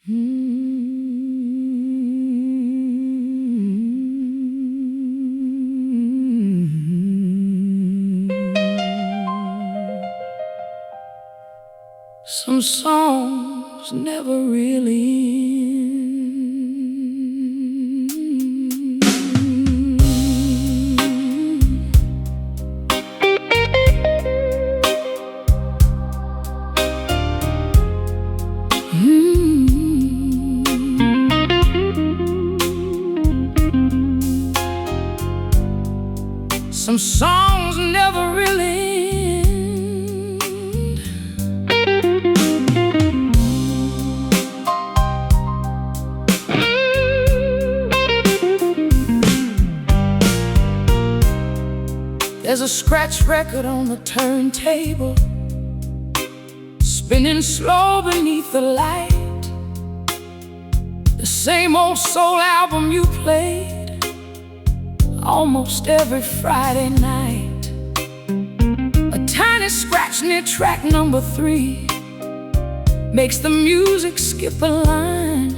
Some songs never really Some songs never really end. There's a scratch record on the turntable, spinning slow beneath the light. The same old soul album you played almost every Friday night. A tiny scratch near track number 3 makes the music skip a line.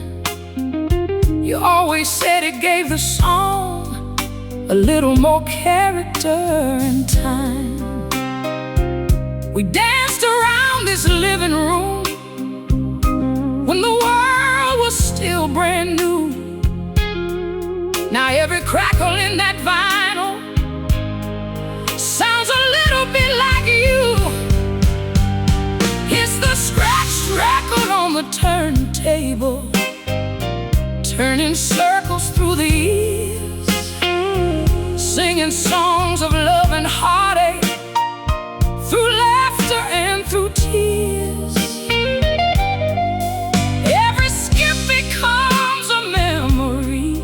You always said it gave the song a little more character and time. We danced around this living room when the world was still brand new. Now every crackle in that vinyl sounds a little bit like you. It's the scratched record on the turntable, turning circles through the years, singing songs of love and heartache, through laughter and through tears. Every skip becomes a memory,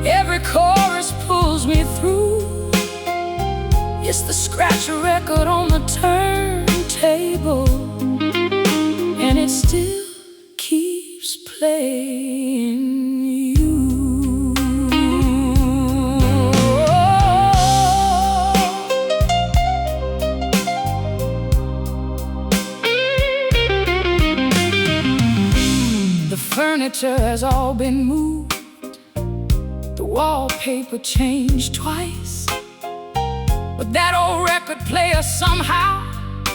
every chorus pulls me through. It's the scratch record on the turntable, and it still keeps playing you. The furniture has all been moved, the wallpaper changed twice, but that old record player somehow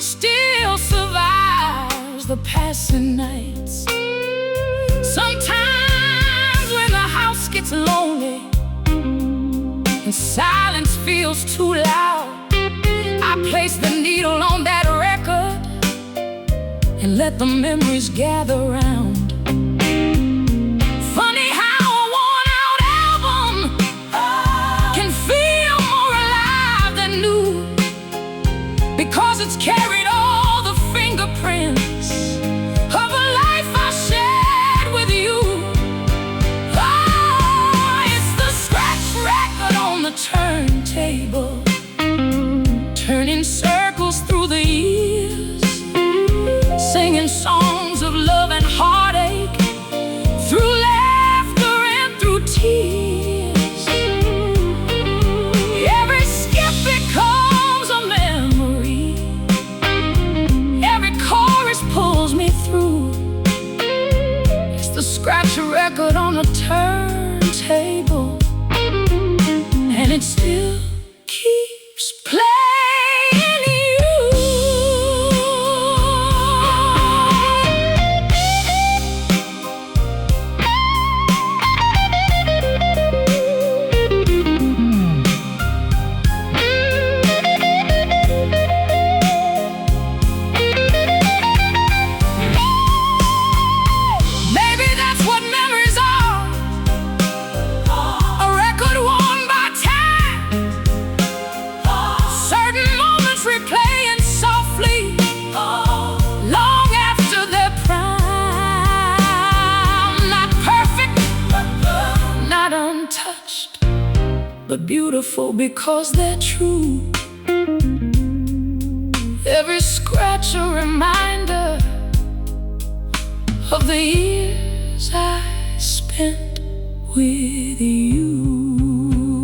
still survives the passing nights. Sometimes when the house gets lonely and silence feels too loud, I place the needle on that record and let the memories gather round. Funny how a worn-out album can feel more alive than new, because it's carried all the fingerprints of a life I shared with you. Oh, it's the scratch record on the turntable, turning circles through the years, singing songs of love and heartache, through laughter and through tears. Every skip becomes a memory, every chorus pulls me through. It's the scratch record on the turntable, and it still keeps playing but beautiful because they're true. Every scratch a reminder of the years I spent with you.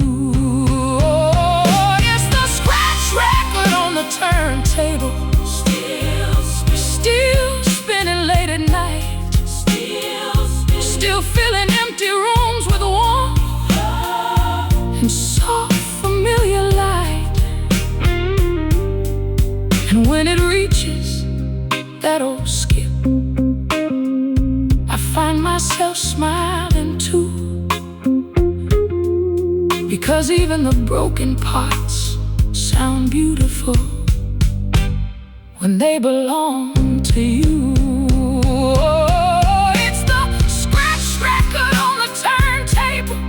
Oh, it's the scratch record on the turntable, still spinning late at night. myself smiling too, because even the broken parts sound beautiful when they belong to you. Oh, it's the scratch record on the turntable,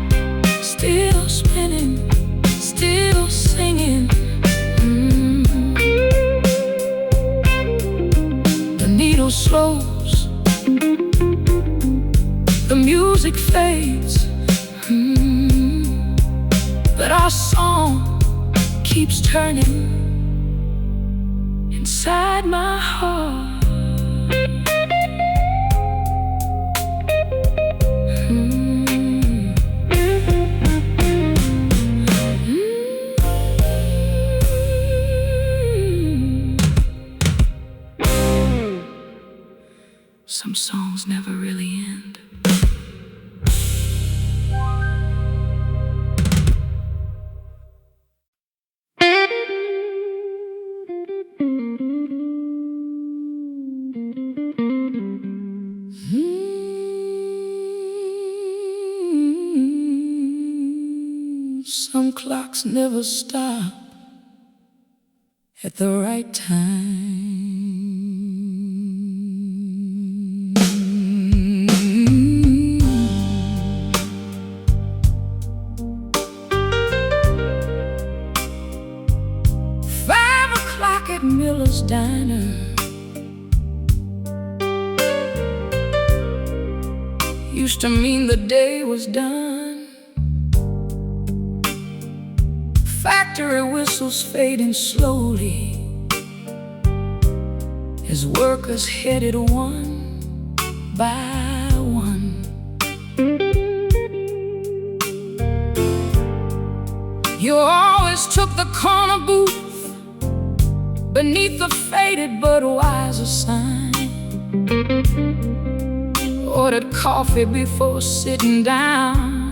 still spinning, still singing. The needle slows, the music fades, but our song keeps turning inside my heart. Some songs never really end. Some clocks never stop at the right time. 5 o'clock at Miller's Diner, used to mean the day was done. Factory whistles fading slowly as workers headed one by one. You always took the corner booth beneath the faded Budweiser sign, ordered coffee before sitting down,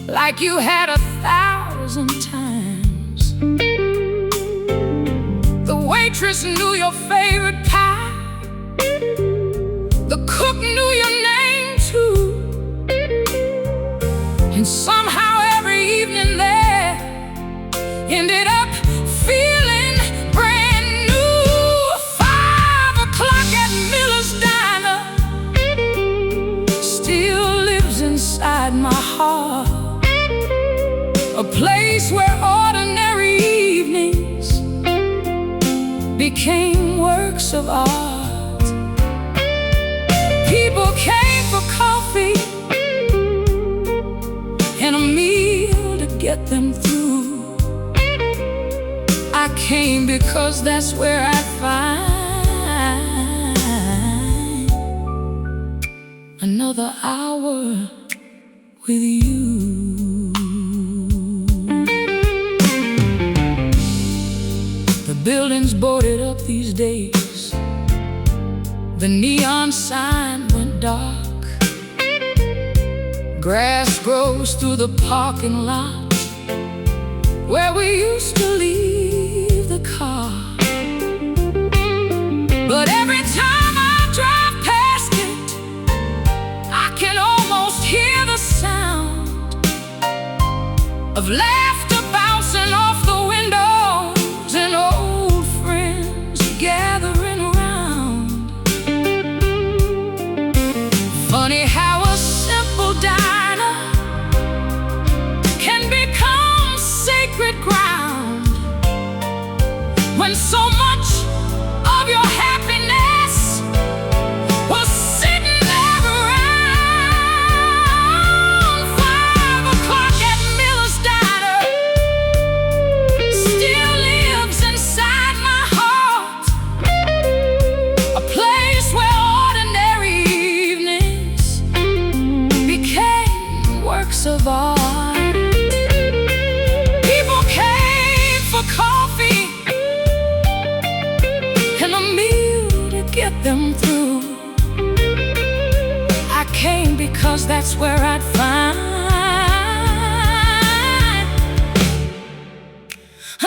like you had 1,000 times. The waitress knew your favorite pie, the cook knew your name too, and somehow every evening there ended up feeling brand new. 5 o'clock at Miller's Diner still lives inside my heart, a place where ordinary evenings became works of art. People came for coffee and a meal to get them through. I came because that's where I'd find another hour with you. Buildings boarded up these days, the neon sign went dark. Grass grows through the parking lot where we used to leave the car. But every time I drive past it, I can almost hear the sound of laughter bouncing off the windows and old friends gathering around. Funny how a simple diner can become sacred ground when so much of your happiness was sitting there around. 5 o'clock at Miller's Diner still lives inside my heart, a place where ordinary evenings became works of art. People came for coffee and a meal to get them through. I came because that's where I'd find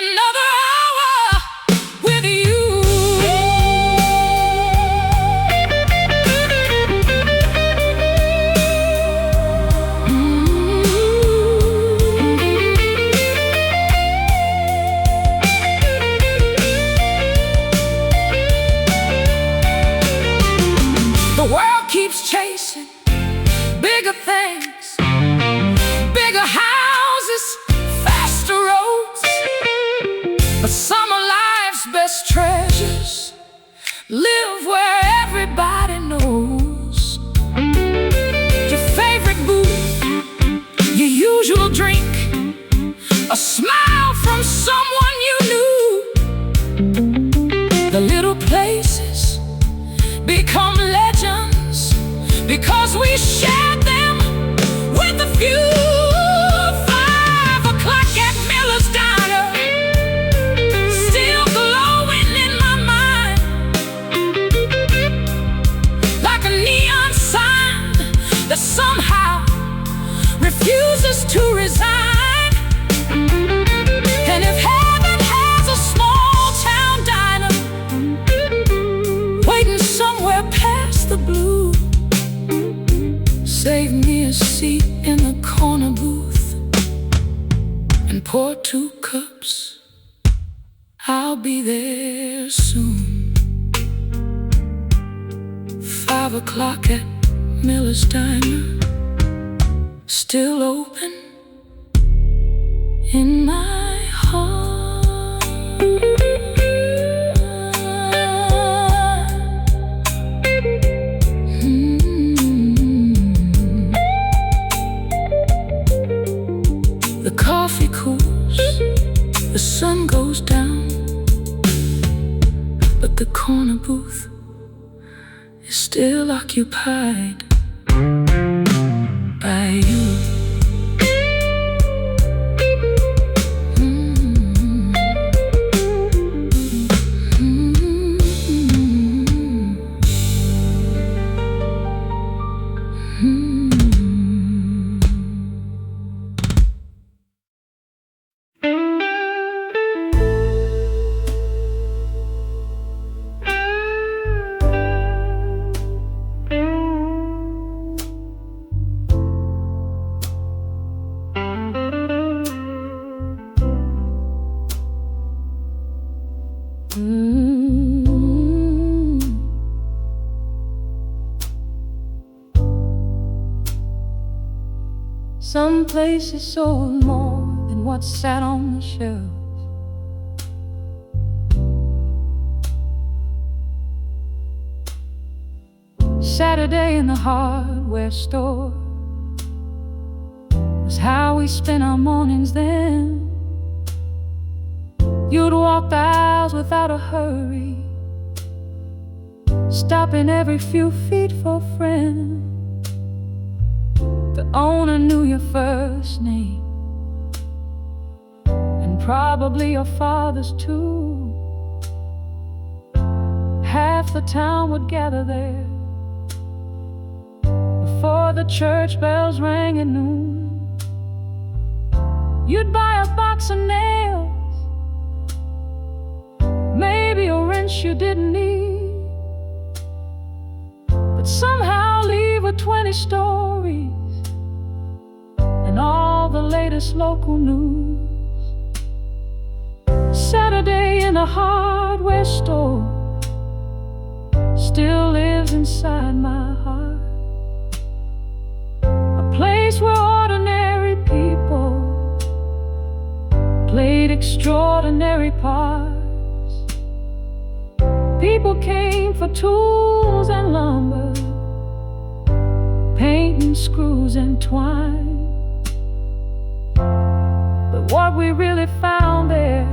another hour with you. The world keeps chasing bigger things, bigger houses, faster roads. But some of life's best treasures live where everybody knows. Your favorite booth, your usual drink, a smile from someone you knew. The little places become legends because we shared them with a few. 5 o'clock at Miller's Diner, still glowing in my mind, like a neon sign that somehow refuses to resign. And if heaven has a small town diner waiting somewhere past the blue, save me a seat in the corner booth and pour 2 cups. I'll be there soon. 5 o'clock at Miller's Diner, still open in my heart. The coffee cools, the sun goes down, but the corner booth is still occupied by you. Some places sold more than what sat on the shelf. Saturday in the hardware store was how we spent our mornings then. You'd walk the aisles without a hurry, stopping every few feet for a friend. The owner knew your first name, and probably your father's too. Half the town would gather there before the church bells rang at noon. You'd buy a box of nails, maybe a wrench you didn't need, but somehow leave with 20 stories and all the latest local news. Saturday in a hardware store still lives inside my heart. A place where ordinary people played extraordinary parts. People came for tools and lumber, paint and screws and twine. But what we really found there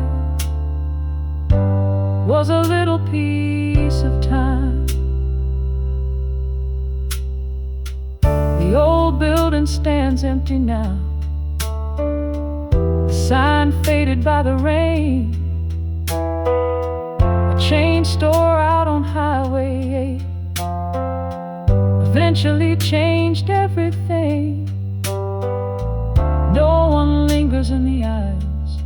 was a little piece of time. The old building stands empty now, the sign faded by the rain. A chain store out on Highway 8 eventually changed everything. No one lingers in the aisles,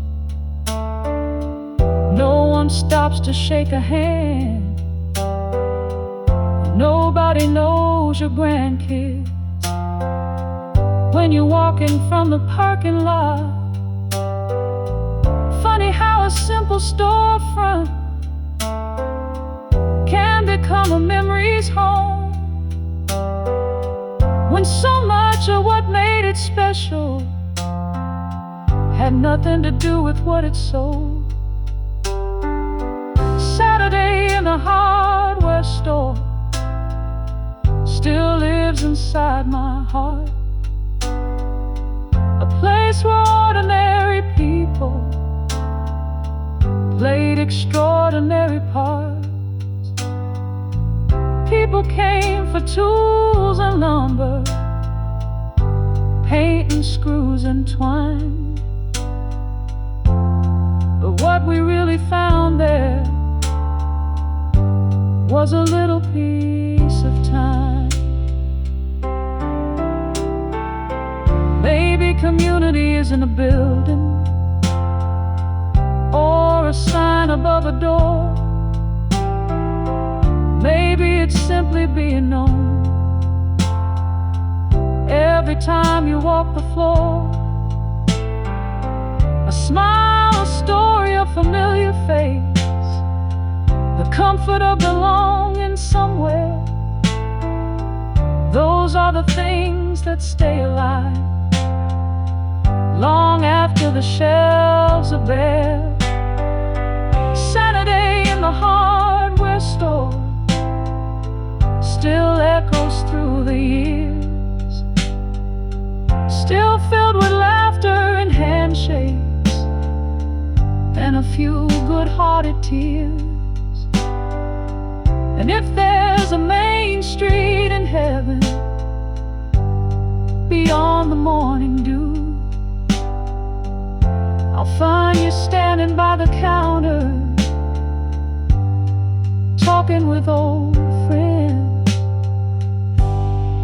no one stops to shake a hand, nobody knows your grandkids when you're walking from the parking lot. Funny how a simple storefront can become a memory's home. special had nothing to do with what it sold. Saturday in the hardware store still lives inside my heart. A place where ordinary people played extraordinary parts. People came for tools and lumber, paint and screws and twine. But what we really found there was a little piece of time. Maybe community isn't a building or a sign above a door. Maybe it's simply being known. Every time you walk the floor, a smile, a story, a familiar face, the comfort of belonging somewhere. Those are the things that stay alive long after the shelves are bare. Saturday in the hardware store still echoes through the years, still filled with laughter and handshakes and a few good-hearted tears. And if there's a main street in heaven beyond the morning dew, I'll find you standing by the counter, talking with old friends,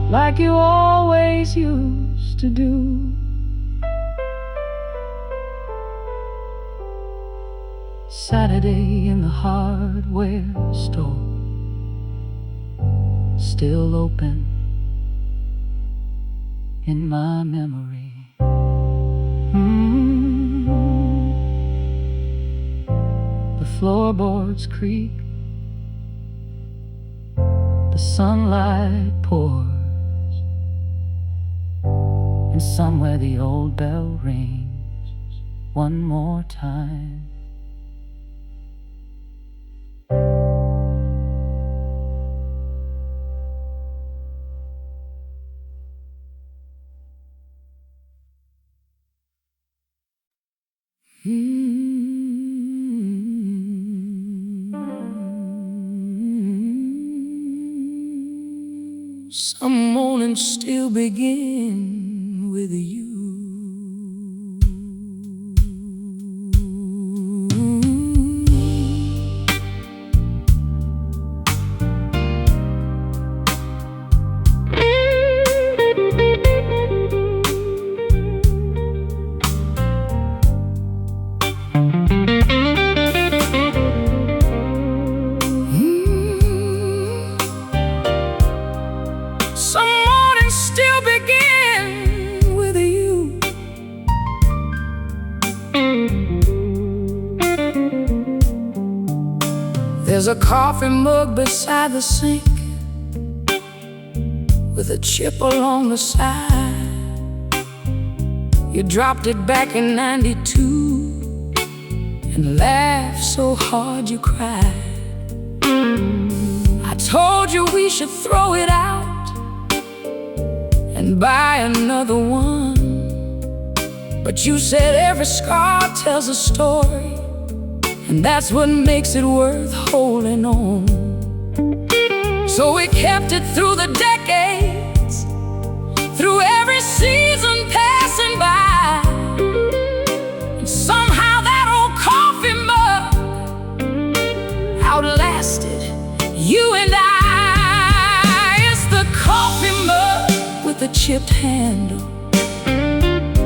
like you always used to do. Saturday in the hardware store, still open in my memory. The floorboards creak, the sunlight pours, and somewhere the old bell rings one more time. Some mornings still begin with you. There's a coffee mug beside the sink with a chip along the side. You dropped it back in '92 and laughed so hard you cried. I told you we should throw it out and buy another one, but you said every scar tells a story, and that's what makes it worth holding on. So we kept it through the decades, through every season passing by, and somehow that old coffee mug outlasted you and I. It's the coffee mug with the chipped handle,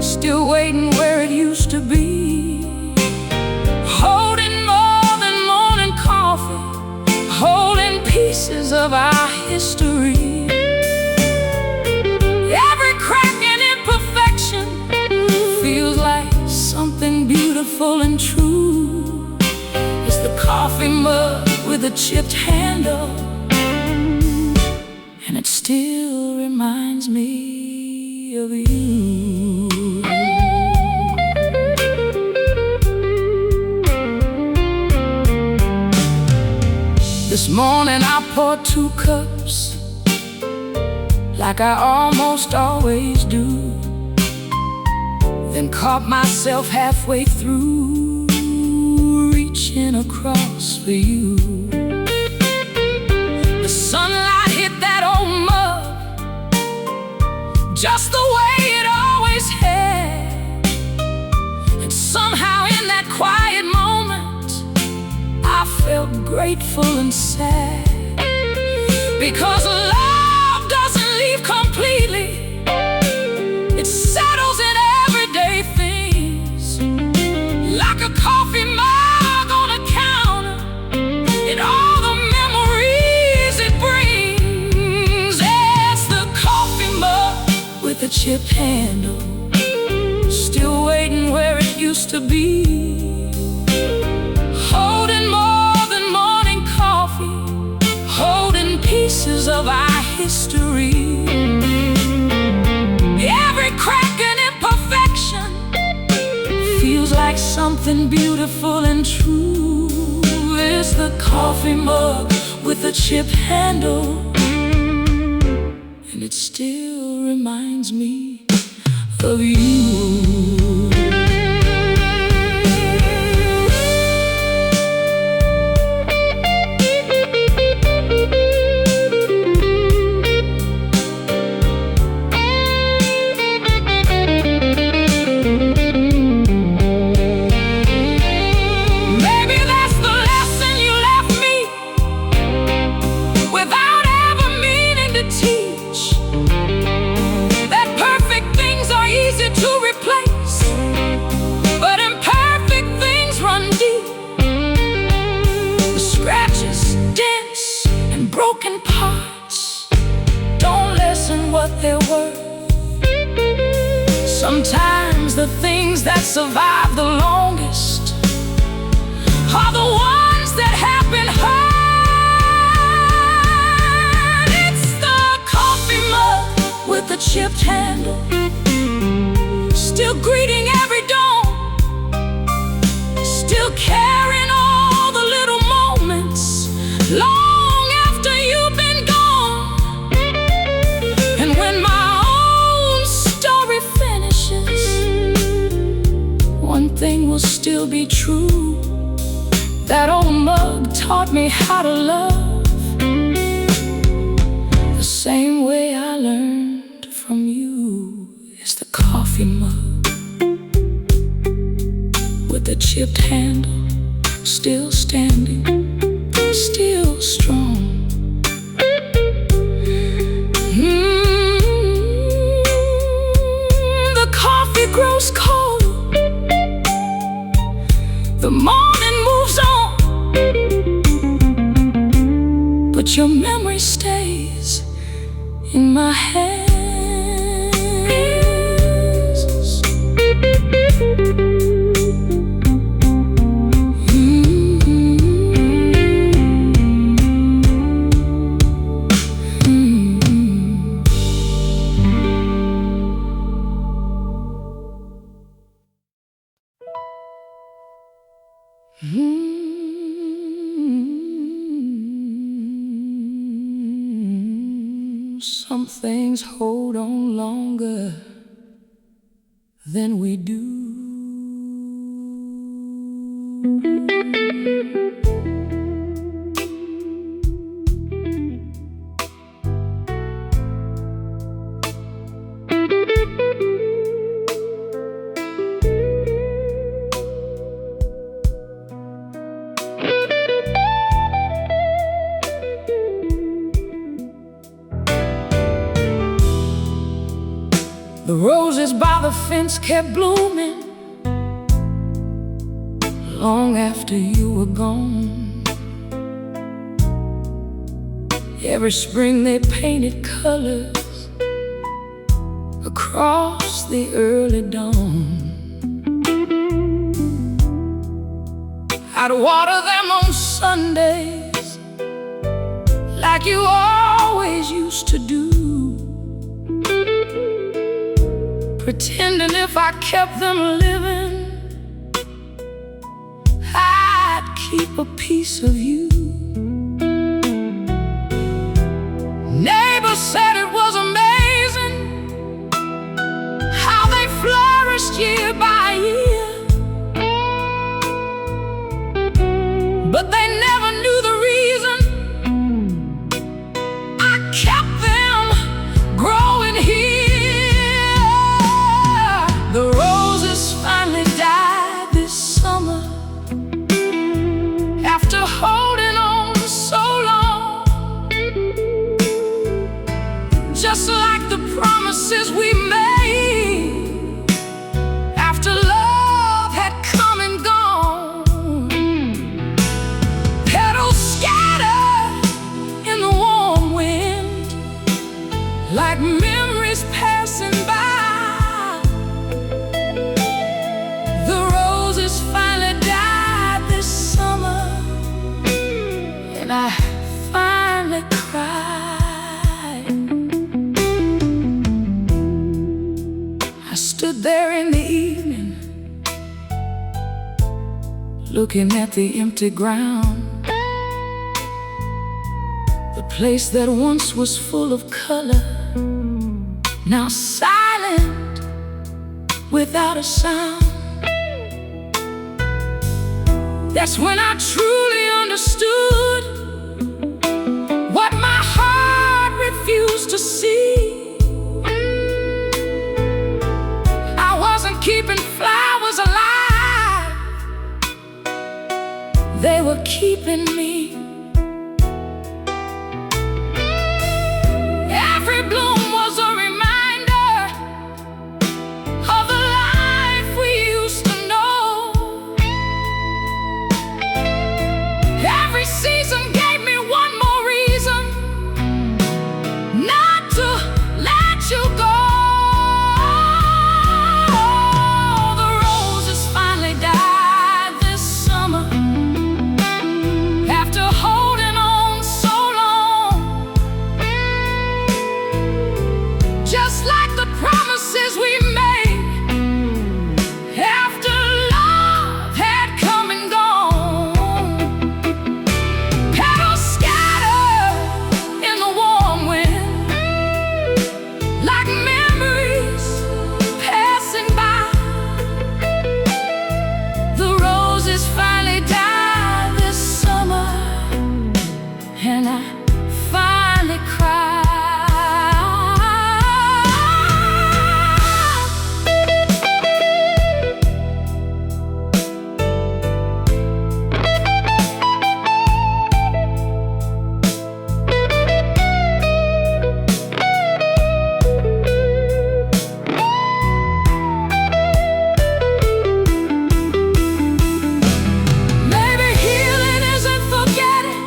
still waiting where it used to be, holding more than morning coffee, holding pieces of our history. Every crack and imperfection feels like something beautiful and true. It's the coffee mug with a chipped handle, and it still reminds me of you. morning I poured 2 cups, like I almost always do, then caught myself halfway through, reaching across for you. The sunlight hit that old mug just the way it always had, and somehow in that quiet moment I felt grateful and sad, because love doesn't leave completely. It settles in everyday things, like a coffee mug on a counter, and all the memories it brings. It's the coffee mug with a chipped handle, still waiting where it used to be, holding more than morning coffee, holding pieces of our history. Every crack and imperfection feels like something beautiful and true. It's the coffee mug with a chipped handle, and it still reminds me of you. Broken parts don't lessen what they're worth. Sometimes the things that survive the longest are the ones that have been hurt. It's the coffee mug with the chipped handle, still greeting every dawn, still carrying all the little moments long you've been gone. And when my own story finishes, one thing will still be true: that old mug taught me how to love, the same way I learned from you. It's the coffee mug with the chipped handle, still standing, still strong. The coffee grows cold, the morning moves on, but your memory stays in my hands. Some things hold on longer than we do. The roses by the fence kept blooming long after you were gone. Every spring they painted colors across the early dawn. I'd water them on Sundays like you always used to do, pretending if I kept them living, I'd keep a piece of you. just like the promises we made after love had come and gone. Petals scattered in the warm wind, like memories passing by. The roses finally died this summer, and I finally cried. I stood there in the evening, looking at the empty ground, the place that once was full of color, now silent without a sound. That's when I truly understood what my heart refused to see. I wasn't keeping flowers alive, they were keeping me. Every bloom was a reminder of the life we used to know. Every season gave me one more reason not to let you go. The roses finally died this summer, after holding on so long. Just like the promises we made after love had come and gone. Petals scattered in the warm wind, like memories passing by. The roses finally died this summer, and I finally cried. Maybe healing isn't forgetting,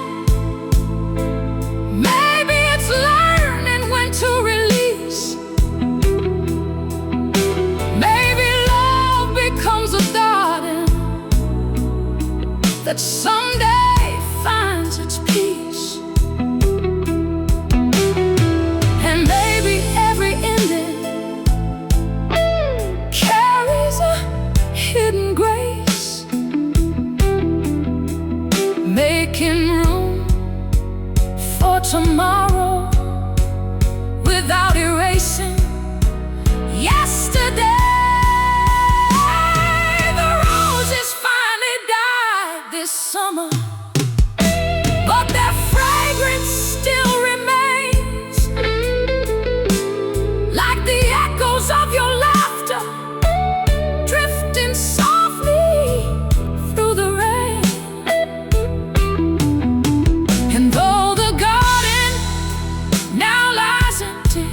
maybe it's learning when to release. Maybe love becomes a garden that someday finds its peace. And maybe every ending carries a hidden grace, making room for tomorrow without erasing yesterday. The roses finally died this summer, but their fragrance still remains, like the echoes of your laughter drifting softly through the rain. And though the garden now lies empty,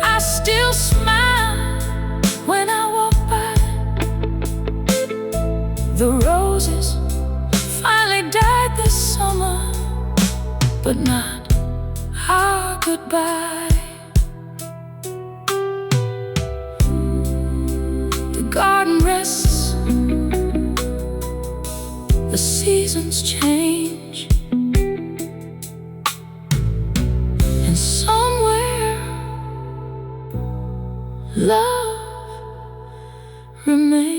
I still smile when I walk by. The roses finally died this summer, but not our goodbye. The garden rests, the seasons change, and somewhere love remains.